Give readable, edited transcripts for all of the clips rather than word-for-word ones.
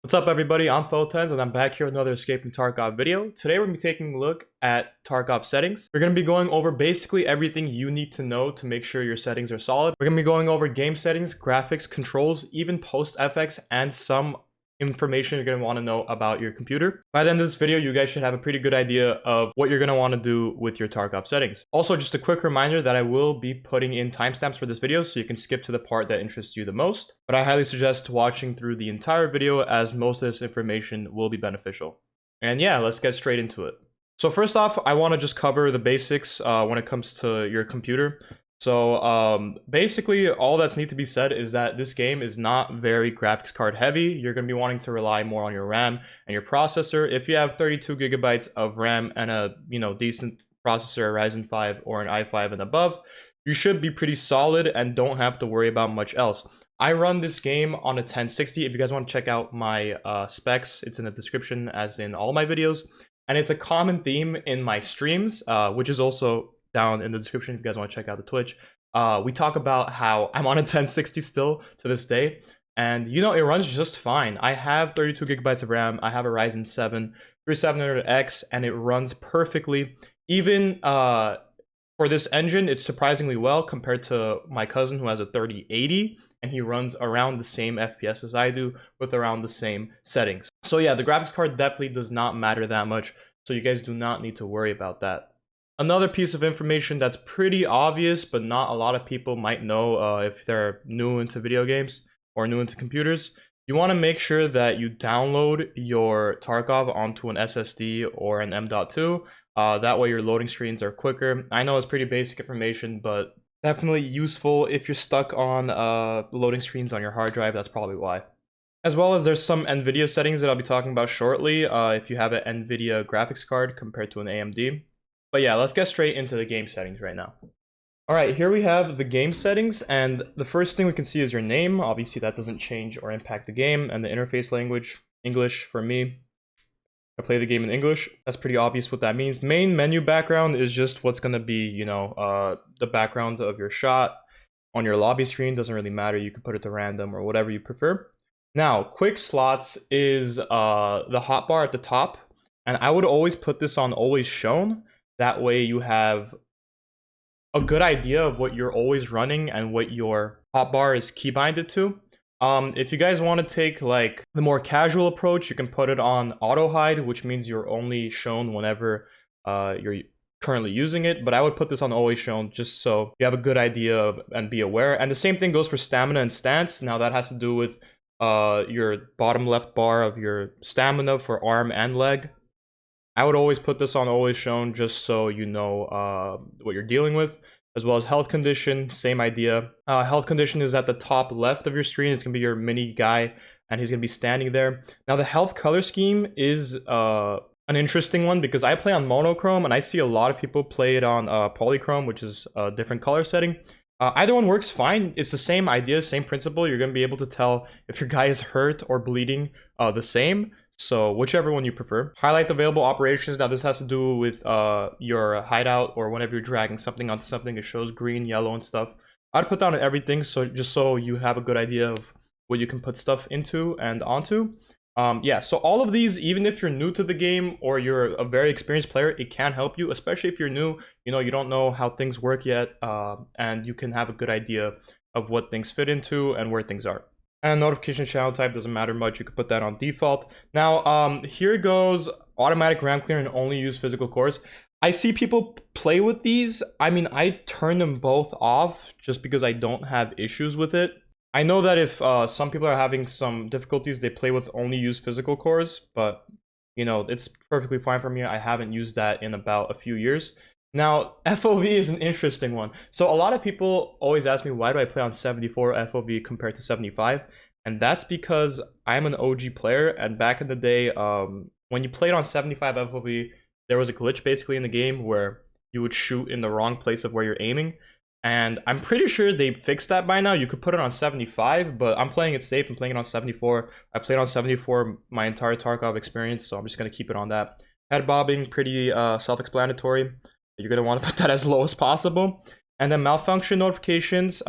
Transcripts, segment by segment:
What's up everybody, I'm TridentZ and I'm back here with another Escape From Tarkov video. Today we're going to be taking a look at Tarkov settings. We're going to be going over basically everything you need to know to make sure your settings are solid. We're going to be going over game settings, graphics, controls, even post FX, and some information you're going to want to know about your computer. By the end of this video, you guys should have a pretty good idea of what you're going to want to do with your Tarkov settings. Also, just a quick reminder that I will be putting in timestamps for this video so you can skip to the part that interests you the most, but I highly suggest watching through the entire video as most of this information will be beneficial. And yeah, let's get straight into it. So first off, I want to just cover the basics when it comes to your computer. So basically all that's need to be said is that this game is not very graphics card heavy. You're going to be wanting to rely more on your RAM and your processor. If you have 32 gigabytes of RAM and a decent processor, a Ryzen 5 or an i5 and above, you should be pretty solid and don't have to worry about much else. I run this game on a 1060. If you guys want to check out my specs, it's in the description as in all my videos. And it's a common theme in my streams, which is also down in the description if you guys want to check out the Twitch. We talk about how I'm on a 1060 still to this day, and it runs just fine. I have 32 gigabytes of RAM. I have a Ryzen 7 3700X, and it runs perfectly. Even for this engine, it's surprisingly well compared to my cousin who has a 3080, and he runs around the same FPS as I do with around the same settings. So yeah, the graphics card definitely does not matter that much, so you guys do not need to worry about that. Another piece of information that's pretty obvious, but not a lot of people might know if they're new into video games or new into computers, you want to make sure that you download your Tarkov onto an SSD or an M.2. That way your loading screens are quicker. I know it's pretty basic information, but definitely useful if you're stuck on loading screens on your hard drive. That's probably why. As well as there's some NVIDIA settings that I'll be talking about shortly if you have an NVIDIA graphics card compared to an AMD. But yeah, let's get straight into the game settings right now. All right, here we have the game settings, and the first thing we can see is your name. Obviously, that doesn't change or impact the game, and the interface language, English for me. I play the game in English. That's pretty obvious what that means. Main menu background is just what's going to be, the background of your shot on your lobby screen. Doesn't really matter. You can put it to random or whatever you prefer. Now, quick slots is the hotbar at the top, and I would always put this on always shown. That way you have a good idea of what you're always running and what your hotbar is keybinded to. If you guys want to take like the more casual approach, you can put it on auto hide, which means you're only shown whenever you're currently using it. But I would put this on always shown just so you have a good idea of, and be aware. And the same thing goes for stamina and stance. Now that has to do with your bottom left bar of your stamina for arm and leg. I would always put this on always shown just so you know what you're dealing with, as well as health condition, same idea. Health condition is at the top left of your screen. It's going to be your mini guy, and he's going to be standing there. Now, the health color scheme is an interesting one because I play on monochrome, and I see a lot of people play it on polychrome, which is a different color setting. Either one works fine. It's the same idea, same principle. You're going to be able to tell if your guy is hurt or bleeding the same. So whichever one you prefer. Highlight the available operations. Now this has to do with your hideout or whenever you're dragging something onto something, it shows green, yellow, and stuff. I'd put down everything just so you have a good idea of what you can put stuff into and onto. Yeah, so all of these, even if you're new to the game or you're a very experienced player, it can help you, especially if you're new, you don't know how things work yet, and you can have a good idea of what things fit into and where things are. And notification channel type doesn't matter much. You can put that on default. Now, here goes automatic RAM clear and only use physical cores. I see people play with these. I mean, I turn them both off just because I don't have issues with it. I know that if some people are having some difficulties, they play with only use physical cores, but it's perfectly fine for me. I haven't used that in about a few years. Now, FOV is an interesting one. So a lot of people always ask me, why do I play on 74 FOV compared to 75? And that's because I'm an OG player, and back in the day, when you played on 75 FOV, there was a glitch basically in the game where you would shoot in the wrong place of where you're aiming. And I'm pretty sure they fixed that by now. You could put it on 75, but I'm playing it safe. I'm playing it on 74. I played on 74 my entire Tarkov experience, so I'm just going to keep it on that. Head bobbing, pretty self-explanatory. You're going to want to put that as low as possible. And then malfunction notifications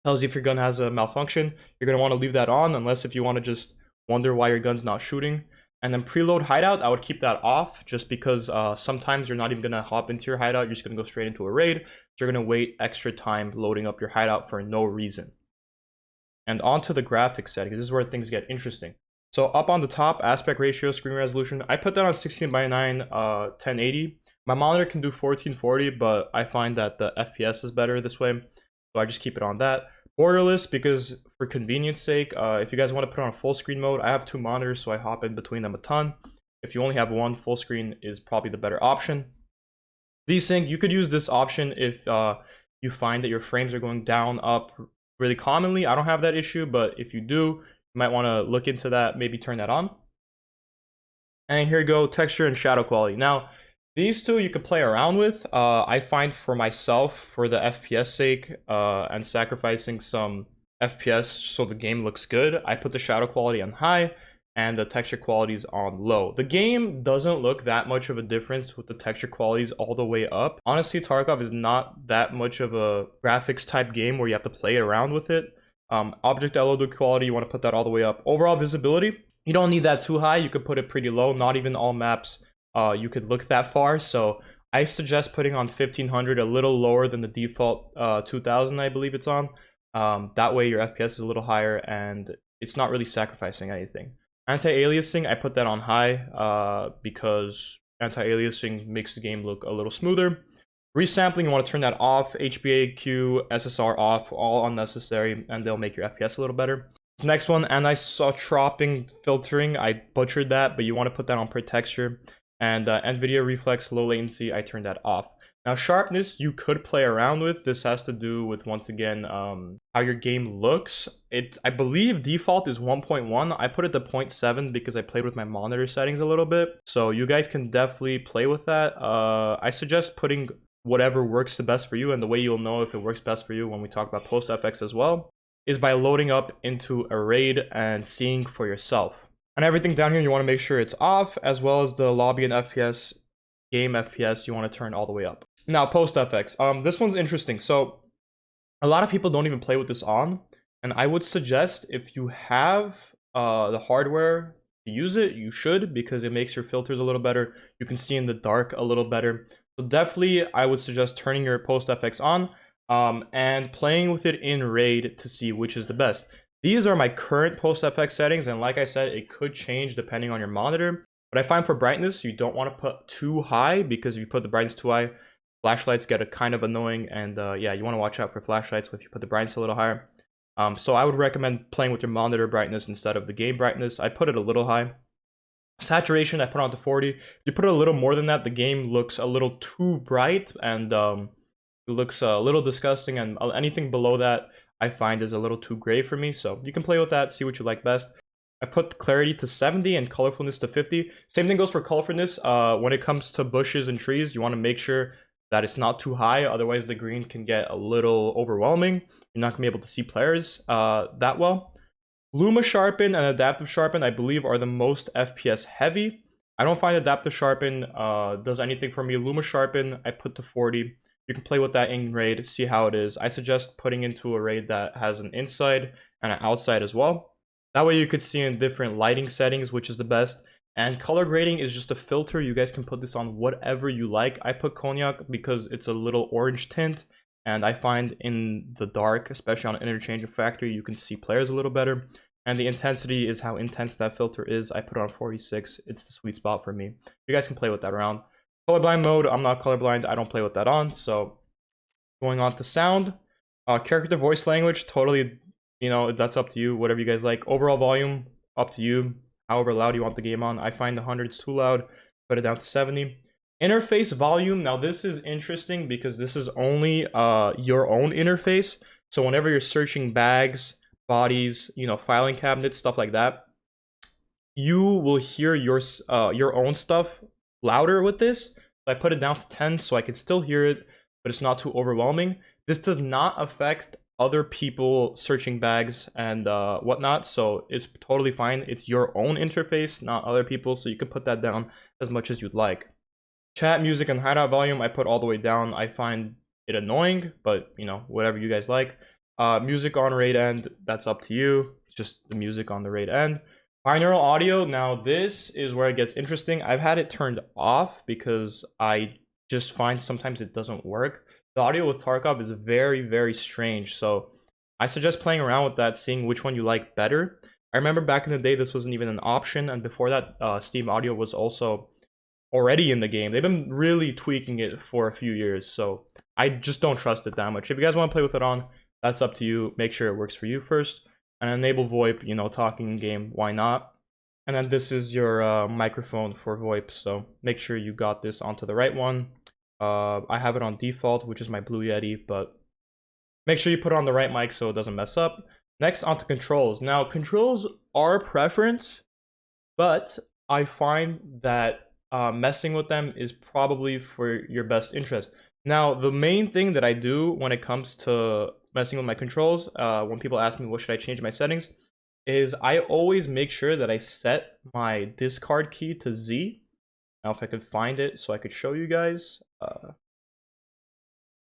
tells you if your gun has a malfunction. You're going to want to leave that on unless if you want to just wonder why your gun's not shooting. And then preload hideout, I would keep that off just because sometimes you're not even gonna hop into your hideout, you're just gonna go straight into a raid. So you're gonna wait extra time loading up your hideout for no reason. And onto the graphics settings, this is where things get interesting. So up on the top, aspect ratio, screen resolution, I put that on 16:9, 1080. My monitor can do 1440, but I find that the FPS is better this way, so I just keep it on that. Borderless, because for convenience sake, if you guys want to put it on full screen mode, I have 2 monitors, so I hop in between them a ton. If you only have one, full screen is probably the better option. VSync, you could use this option if you find that your frames are going down, up really commonly. I don't have that issue, but if you do, you might want to look into that, maybe turn that on. And here you go, texture and shadow quality. Now, these two you could play around with. I find for myself, for the FPS sake, and sacrificing some FPS so the game looks good, I put the shadow quality on high and the texture qualities on low. The game doesn't look that much of a difference with the texture qualities all the way up. Honestly, Tarkov is not that much of a graphics type game where you have to play around with it. Object LOD quality, you want to put that all the way up. Overall visibility, you don't need that too high. You could put it pretty low. Not even all maps you could look that far. So I suggest putting on 1500, a little lower than the default 2000, I believe it's on. That way your FPS is a little higher and it's not really sacrificing anything. Anti-aliasing, I put that on high because anti-aliasing makes the game look a little smoother. Resampling, you want to turn that off. HBAQ, SSR off, all unnecessary, and they'll make your FPS a little better. Next one, anisotroping filtering, I butchered that, but you want to put that on per texture. And NVIDIA Reflex low latency, I turned that off. Now sharpness, you could play around with. This has to do with, once again, how your game looks. I believe default is 1.1. I put it to 0.7 because I played with my monitor settings a little bit. So you guys can definitely play with that. I suggest putting whatever works the best for you, and the way you'll know if it works best for you when we talk about post FX as well is by loading up into a raid and seeing for yourself. And everything down here, you want to make sure it's off, as well as the lobby and FPS, game FPS, you want to turn all the way up. Now, post FX. This one's interesting. So, a lot of people don't even play with this on, and I would suggest if you have the hardware to use it, you should, because it makes your filters a little better. You can see in the dark a little better. So definitely, I would suggest turning your post FX on and playing with it in raid to see which is the best. These are my current post FX settings, and like I said, it could change depending on your monitor. But I find for brightness, you don't want to put too high, because if you put the brightness too high, flashlights get kind of annoying, and yeah, you want to watch out for flashlights if you put the brightness a little higher. So I would recommend playing with your monitor brightness instead of the game brightness. I put it a little high. Saturation, I put on to 40. If you put it a little more than that, the game looks a little too bright, and it looks a little disgusting, and anything below that I find is a little too gray for me. So you can play with that, see what you like best. I've put clarity to 70 and colorfulness to 50. Same thing goes for colorfulness. When it comes to bushes and trees, you want to make sure that it's not too high, otherwise the green can get a little overwhelming. You're not gonna be able to see players that well. Luma Sharpen and Adaptive Sharpen, I believe, are the most FPS heavy. I don't find Adaptive Sharpen does anything for me. Luma Sharpen, I put to 40. You can play with that in raid, see how it is. I suggest putting into a raid that has an inside and an outside as well. That way you could see in different lighting settings which is the best. And color grading is just a filter. You guys can put this on whatever you like. I put Cognac because it's a little orange tint, and I find in the dark, especially on interchange factor, you can see players a little better. And the intensity is how intense that filter is. I put it on 46. It's the sweet spot for me. You guys can play with that around. Colorblind mode, I'm not colorblind. I don't play with that on. So going on to sound, character voice language, totally, you know, that's up to you. Whatever you guys like. Overall volume, up to you. However loud you want the game on. I find 100 is too loud. Put it down to 70. Interface volume. Now this is interesting because this is only your own interface. So whenever you're searching bags, bodies, you know, filing cabinets, stuff like that, you will hear your own stuff louder with this. So I put it down to 10 so I can still hear it, but it's not too overwhelming. This does not affect other people searching bags and whatnot, so it's totally fine. It's your own interface, not other people, so you can put that down as much as you'd like. Chat, music, and hideout volume, I put all the way down. I find it annoying, but you know, whatever you guys like. Music on raid end, that's up to you. It's just the music on the raid end. Binaural audio, now this is where it gets interesting. I've had it turned off because I just find sometimes it doesn't work. The audio with Tarkov is very, very strange, so I suggest playing around with that, seeing which one you like better. I remember back in the day this wasn't even an option, and before that Steam Audio was also already in the game. They've been really tweaking it for a few years, so I just don't trust it that much. If you guys want to play with it on, that's up to you. Make sure it works for you first. And enable VoIP, you know, talking in game, why not? And then this is your microphone for VoIP, so make sure you got this onto the right one. I have it on default, which is my Blue Yeti, but make sure you put it on the right mic so it doesn't mess up. Next, onto controls. Now, controls are a preference, but I find that messing with them is probably for your best interest. Now, the main thing that I do when it comes to messing with my controls, when people ask me what should I change my settings, is I always make sure that I set my discard key to Z. Now, if I could find it so I could show you guys.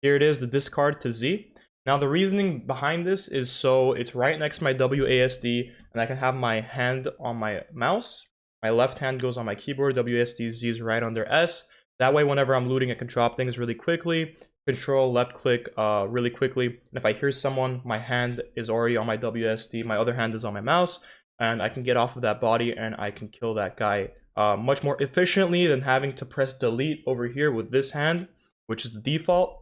Here it is, the discard to Z. Now, the reasoning behind this is so it's right next to my WASD, and I can have my hand on my mouse. My left hand goes on my keyboard, WASD, Z is right under S. That way, whenever I'm looting, I can drop things really quickly. Control, left click really quickly. And if I hear someone, my hand is already on my WSD, my other hand is on my mouse, and I can get off of that body and I can kill that guy much more efficiently than having to press delete over here with this hand, which is the default.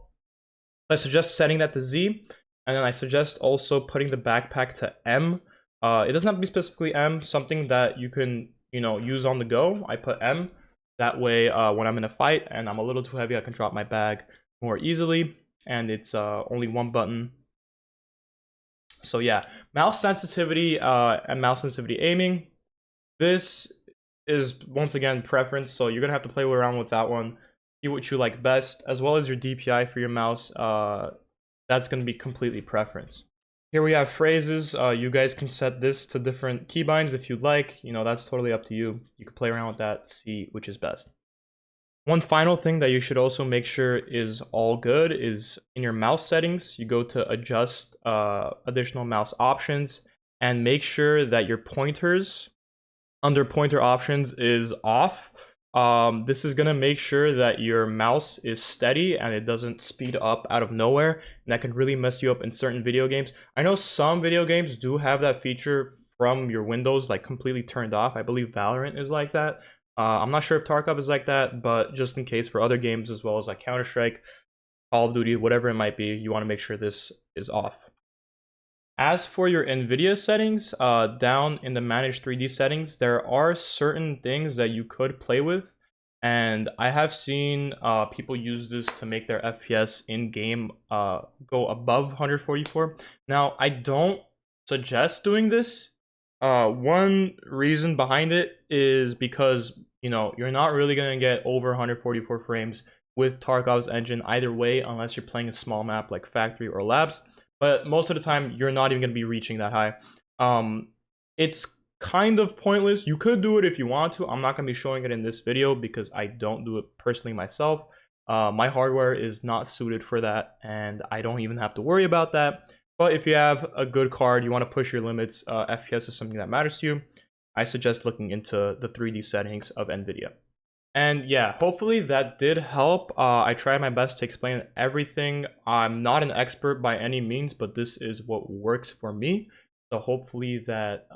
I suggest setting that to Z, and then I suggest also putting the backpack to M. It doesn't have to be specifically M, something that you can, you know, use on the go. I put M. That way, when I'm in a fight and I'm a little too heavy, I can drop my bag more easily, and it's only one button. So yeah, mouse sensitivity and mouse sensitivity aiming. This is once again preference, so you're gonna have to play around with that one, see what you like best, as well as your DPI for your mouse. That's gonna be completely preference. Here we have phrases. You guys can set this to different keybinds if you'd like. You know, that's totally up to you. You can play around with that, see which is best. One final thing that you should also make sure is all good is in your mouse settings, you go to adjust additional mouse options and make sure that your pointers under pointer options is off. This is gonna make sure that your mouse is steady and it doesn't speed up out of nowhere, and that can really mess you up in certain video games. I know some video games do have that feature from your Windows like completely turned off. I believe Valorant is like that. I'm not sure if Tarkov is like that, but just in case for other games as well as like Counter-Strike, Call of Duty, whatever it might be, you want to make sure this is off. As for your NVIDIA settings, down in the Manage 3D settings, there are certain things that you could play with, and I have seen people use this to make their FPS in-game go above 144. Now, I don't suggest doing this. One reason behind it is because, you know, you're not really going to get over 144 frames with Tarkov's engine either way, unless you're playing a small map like Factory or Labs. But most of the time, you're not even going to be reaching that high. It's kind of pointless. You could do it if you want to. I'm not going to be showing it in this video because I don't do it personally myself. My hardware is not suited for that, and I don't even have to worry about that. But if you have a good card, you want to push your limits, FPS is something that matters to you, I suggest looking into the 3D settings of NVIDIA. And yeah, hopefully that did help. I tried my best to explain everything. I'm not an expert by any means, but this is what works for me. So hopefully that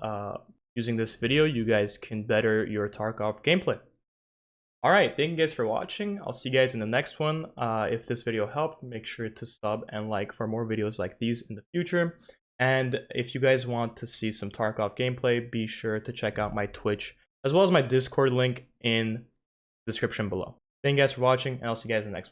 using this video, you guys can better your Tarkov gameplay. All right, thank you guys for watching. I'll see you guys in the next one. If this video helped, make sure to sub and like for more videos like these in the future. And if you guys want to see some Tarkov gameplay, be sure to check out my Twitch, as well as my Discord link in the description below. Thank you guys for watching, and I'll see you guys in the next one.